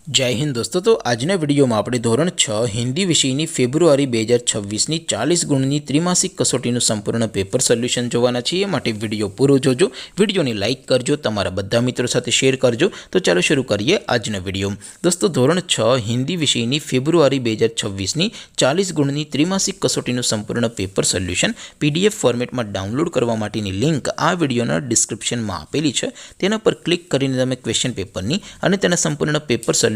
जय हिंद दोस्तों। तो आजना विडियो में આપણે ધોરણ 6 હિન્દી વિષયની ફેબ્રુઆરી 2026ની 40 ગુણની ત્રિમાસિક કસોટીનું સંપૂર્ણ પેપર સોલ્યુશન જોવાના છીએ। માટે વિડિયો પૂરો જોજો, વિડિયોને લાઈક કરજો, તમારા બધા મિત્રો સાથે શેર કરજો। તો ચાલો શરૂ કરીએ આજનો વિડિયો। દોસ્તો ધોરણ 6 હિન્દી વિષયની ફેબ્રુઆરી 2026ની 40 ગુણની ત્રિમાસિક કસોટીનું સંપૂર્ણ પેપર સોલ્યુશન પીડીએફ ફોર્મેટમાં ડાઉનલોડ કરવા માટેની લિંક આ વિડિયોના ડિસ્ક્રિપ્શનમાં આપેલી છે। તેના પર ક્લિક કરીને તમે ક્વેશ્ચન પેપરની અને તેના સંપૂર્ણ પેપર સોલ્યુશનની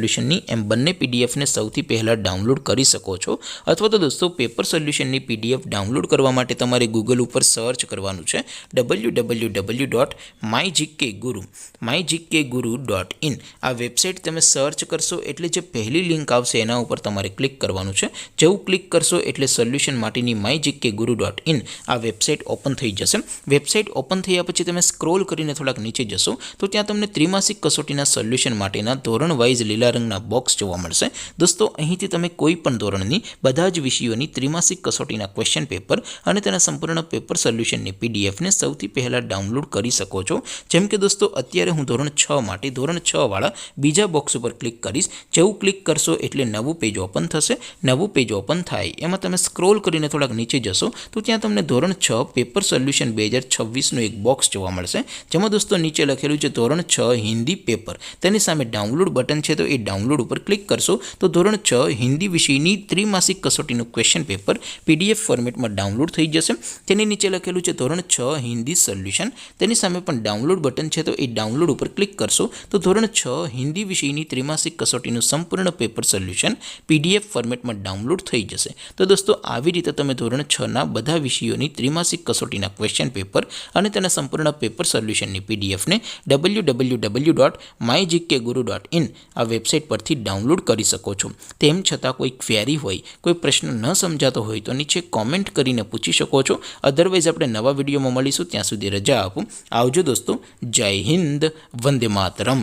એમ બંને પીડીએફને સૌથી પહેલાં ડાઉનલોડ કરી શકો છો। અથવા તો દોસ્તો પેપર સોલ્યુશનની પીડીએફ ડાઉનલોડ કરવા માટે તમારે ગૂગલ ઉપર સર્ચ કરવાનું છે www.mygkguru.in। આ વેબસાઇટ તમે સર્ચ કરશો એટલે જે પહેલી લિંક આવશે એના ઉપર તમારે ક્લિક કરવાનું છે। જેવું ક્લિક કરશો એટલે સોલ્યુશન માટેની mygkguru.in આ વેબસાઇટ ઓપન થઈ જશે। વેબસાઇટ ઓપન થયા પછી તમે સ્ક્રોલ કરીને થોડાક નીચે જશો તો ત્યાં તમને ત્રિમાસિક કસોટીના સોલ્યુશન માટેના ધોરણ વાઇઝ લીલા રંગના બોક્સ જોવા મળશે। દોસ્તો અહીંથી તમે કોઈ પણ ધોરણની બધા જ વિષયોની ત્રિમાસિક કસોટીના ક્વેશ્ચન પેપર અને તેના સંપૂર્ણ પેપર સોલ્યુશનની પીડીએફને સૌથી પહેલાં ડાઉનલોડ કરી શકો છો। જેમ કે દોસ્તો અત્યારે હું ધોરણ 6 માટે ધોરણ 6 વાળા બીજા બોક્સ ઉપર ક્લિક કરીશ। જેવું ક્લિક કરશો એટલે નવું પેજ ઓપન થશે। નવું પેજ ઓપન થાય એમાં તમે સ્ક્રોલ કરીને થોડાક નીચે જશો તો ત્યાં તમને ધોરણ 6 પેપર સોલ્યુશન 2026નું એક બોક્સ જોવા મળશે। જેમાં દોસ્તો નીચે લખેલું છે ધોરણ 6 હિન્દી પેપર, તેની સામે ડાઉનલોડ બટન છે તો એ ડાઉનલોડ ઉપર ક્લિક કરશો તો ધોરણ 6 હિન્દી વિષયની ત્રિમાસિક કસોટીનું ક્વેશ્ચન પેપર પીડીએફ ફોર્મેટમાં ડાઉનલોડ થઈ જશે। તેની નીચે લખેલું છે ધોરણ 6 હિન્દી સોલ્યુશન, તેની સામે પણ ડાઉનલોડ બટન છે તો એ ડાઉનલોડ ઉપર ક્લિક કરશો તો ધોરણ 6 હિન્દી વિષયની ત્રિમાસિક કસોટીનું સંપૂર્ણ પેપર સોલ્યુશન પીડીએફ ફોર્મેટમાં ડાઉનલોડ થઈ જશે। તો દોસ્તો આવી રીતે તમે ધોરણ 6ના બધા વિષયોની ત્રિમાસિક કસોટીના ક્વેશ્ચન પેપર અને તેના સંપૂર્ણ પેપર સોલ્યુશનની પીડીએફને www.mygkguru.in આ વેબસાઇટ પરથી ડાઉનલોડ કરી શકો છો। તેમ છતાં કોઈ ક્વેરી હોય, કોઈ પ્રશ્ન ન સમજાતો હોય તો નીચે કોમેન્ટ કરીને પૂછી શકો છો। અધરવાઇઝ આપણે નવા વિડીયોમાં મળીશું, ત્યાં સુધી રજા આપો। આવજો દોસ્તો, જય હિન્દ, વંદે માતરમ।